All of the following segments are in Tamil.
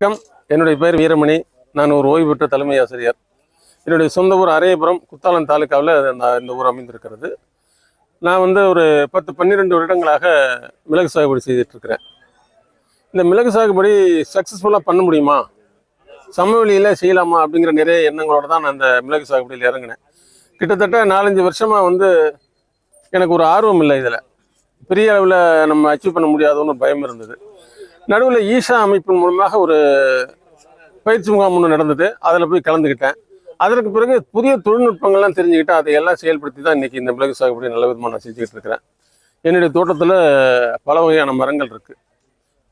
வணக்கம். என்னுடைய பேர் வீரமணி. நான் ஒரு ஓய்வு பெற்ற தலைமை ஆசிரியர். என்னுடைய சொந்த ஊர் அரையபுரம், குத்தாலம் தாலுக்காவில் இந்த ஊர் அமைந்திருக்கிறது. நான் ஒரு 10-12 வருடங்களாக மிளகு சாகுபடி செய்துட்ருக்கிறேன். இந்த மிளகு சாகுபடி சக்ஸஸ்ஃபுல்லாக பண்ண முடியுமா, சமவெளியில் செய்யலாமா அப்படிங்கிற நிறைய எண்ணங்களோடு தான் நான் இந்த மிளகு சாகுபடியில் இறங்கினேன். கிட்டத்தட்ட 4-5 வருஷமாக எனக்கு ஒரு ஆர்வம் இல்லை. இதில் பெரிய அளவில் நம்ம அச்சீவ் பண்ண முடியாதோன்னு பயம் இருந்தது. நடுவில் ஈஷா அமைப்பின் மூலமாக ஒரு பயிற்சி முகாம் ஒன்று நடந்தது. அதில் போய் கலந்துக்கிட்டேன். அதற்கு பிறகு புதிய தொழில்நுட்பங்கள்லாம் தெரிஞ்சுக்கிட்டேன். அதையெல்லாம் செயல்படுத்தி தான் இன்றைக்கி இந்த மிளகு சாகுபடி நல்ல விதமாக நான் செஞ்சுக்கிட்டு இருக்கிறேன். என்னுடைய தோட்டத்தில் பல வகையான மரங்கள் இருக்குது.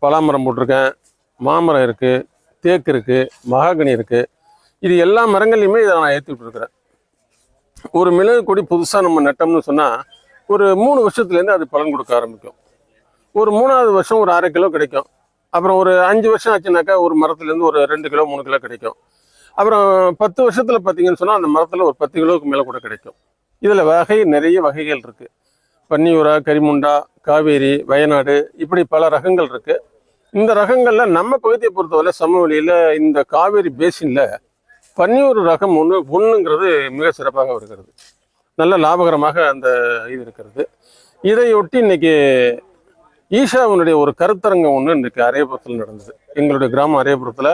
பலாமரம் போட்டிருக்கேன், மாமரம் இருக்குது, தேக்கு இருக்குது, மகாகனி இருக்குது. இது எல்லா மரங்கள்லையுமே இதை நான் ஏற்றி விட்டுருக்கிறேன். ஒரு மிளகு கொடி புதுசாக நம்ம நட்டோம்னு சொன்னால் ஒரு 3 வருஷத்துலேருந்து அது பலன் கொடுக்க ஆரம்பிக்கும். ஒரு 3ஆவது வருஷம் ஒரு 1/2 கிலோ கிடைக்கும். அப்புறம் ஒரு 5 வருஷம் ஆச்சுனாக்கா ஒரு மரத்துலேருந்து ஒரு 2 கிலோ 3 கிலோ கிடைக்கும். அப்புறம் 10 வருஷத்தில் பார்த்தீங்கன்னு சொன்னால் அந்த மரத்தில் ஒரு 10 கிலோவுக்கு மேலே கூட கிடைக்கும். இதில் நிறைய வகைகள் இருக்குது. பன்னியூரா, கரிமுண்டா, காவேரி, வயநாடு, இப்படி பல ரகங்கள் இருக்குது. இந்த ரகங்களில் நம்ம பகுதியை பொறுத்தவரை சமவெளியில் இந்த காவேரி பேசினில் பன்னியூர் ரகம் ஒன்றுங்கிறது மிக சிறப்பாக வருகிறது. நல்ல லாபகரமாக அந்த இது இருக்கிறது. இதையொட்டி இன்னைக்கு ஈஷாவினுடைய ஒரு கருத்தரங்கம் ஒன்று இன்றைக்கு அரையபுரத்தில் நடந்தது. எங்களுடைய கிராமம் அரையபுரத்தில்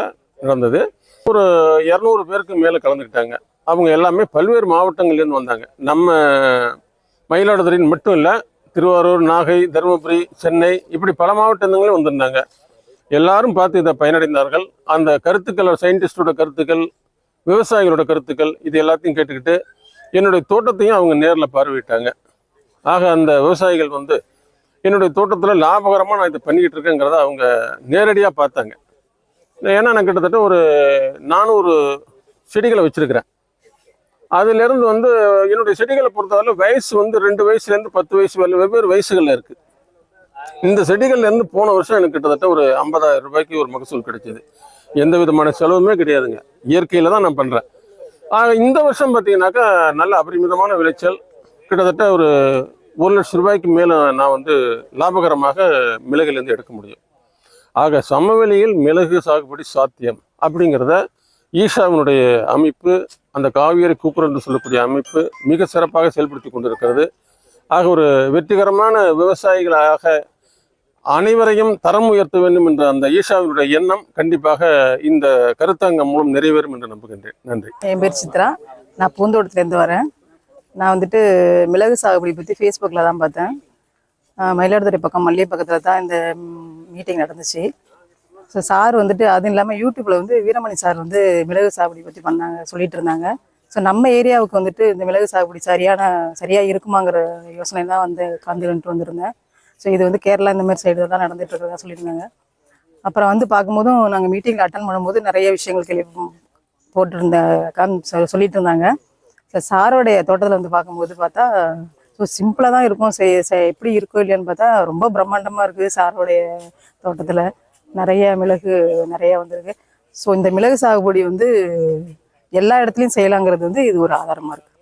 நடந்தது. ஒரு 200 பேருக்கு மேலே கலந்துக்கிட்டாங்க. அவங்க எல்லாமே பல்வேறு மாவட்டங்கள்லேருந்து வந்தாங்க. நம்ம மயிலாடுதுறைன்னு மட்டும் இல்லை, திருவாரூர், நாகை, தருமபுரி, சென்னை, இப்படி பல மாவட்டங்களே வந்திருந்தாங்க. எல்லாரும் பார்த்து இதை பயனடைந்தார்கள். அந்த கருத்துக்கள், சயின்டிஸ்டோட கருத்துக்கள், விவசாயிகளோட கருத்துக்கள், இது எல்லாத்தையும் கேட்டுக்கிட்டு என்னுடைய தோட்டத்தையும் அவங்க நேரில் பார்வையிட்டாங்க. ஆக அந்த விவசாயிகள் என்னுடைய தோட்டத்தில் லாபகரமாக நான் இதை பண்ணிக்கிட்டு இருக்கேங்கிறத அவங்க நேரடியாக பார்த்தாங்க. ஏன்னா நான் கிட்டத்தட்ட ஒரு 400 செடிகளை வச்சுருக்கிறேன். அதுலேருந்து என்னுடைய செடிகளை பொறுத்தவரை வயசு 2 வயசுலேருந்து 10 வயசு வரல வெவ்வேறு வயசுகளில் இருக்குது. இந்த செடிகள்லேருந்து போன வருஷம் எனக்கு கிட்டத்தட்ட ஒரு 50,000 ரூபாய்க்கு ஒரு மகசூல் கிடைச்சிது. எந்த விதமான செலவுமே கிடையாதுங்க. இயற்கையில் தான் நான் பண்ணுறேன். இந்த வருஷம் பார்த்தீங்கன்னாக்கா நல்ல அபரிமிதமான விளைச்சல். கிட்டத்தட்ட ஒரு 1 லட்சம் ரூபாய்க்கு மேலே நான் லாபகரமாக மிளகுலேருந்து எடுக்க முடியும். ஆக சமவெளியில் மிளகு சாகுபடி சாத்தியம் அப்படிங்கிறத ஈஷாவினுடைய அமைப்பு, அந்த காவேரி கூக்குரல் என்று சொல்லக்கூடிய அமைப்பு மிக சிறப்பாக செயல்படுத்தி கொண்டிருக்கிறது. ஆக ஒரு வெற்றிகரமான விவசாயிகளாக அனைவரையும் தரம் உயர்த்த வேண்டும் என்ற அந்த ஈஷாவினுடைய எண்ணம் கண்டிப்பாக இந்த கருத்தரங்கம் மூலம் நிறைவேறும் என்று நம்புகின்றேன். நன்றி. என் பேர் சித்ரா. நான் பூந்தோட்டத்துலேருந்து வரேன். நான் மிளகு சாகுபடி பற்றி ஃபேஸ்புக்கில் தான் பார்த்தேன். மயிலாடுதுறை பக்கம் மல்லிகை பக்கத்தில் தான் இந்த மீட்டிங் நடந்துச்சு. ஸோ சார் அதுவும் இல்லாமல் யூடியூப்பில் வீரமணி சார் மிளகு சாகுபடி பற்றி சொல்லிட்டு இருந்தாங்க. ஸோ நம்ம ஏரியாவுக்கு இந்த மிளகு சாகுபடி சரியாக இருக்குமாங்கிற யோசனை தான் கலந்துக்கிட்டு வந்திருந்தேன். ஸோ இது கேரளா இந்த மாதிரி சைடு தான் நடந்துட்டு இருக்கிறதா சொல்லியிருந்தாங்க. அப்புறம் பார்க்கும்போதும் நாங்கள் மீட்டிங்கில் அட்டன் பண்ணும்போது நிறைய விஷயங்கள் சொல்லிட்டு இருந்தாங்க. ஸோ சாரோடைய தோட்டத்தில் பார்க்கும்போது பார்த்தா ஸோ சிம்பிளாக தான் இருக்கும். எப்படி இருக்கோ இல்லையான்னு பார்த்தா ரொம்ப பிரம்மாண்டமாக இருக்குது. சாரோடைய தோட்டத்தில் நிறைய மிளகு நிறைய வந்திருக்கு. ஸோ இந்த மிளகு சாகுபடி எல்லா இடத்துலையும் செய்யலாங்கிறது இது ஒரு ஆதாரமாக இருக்குது.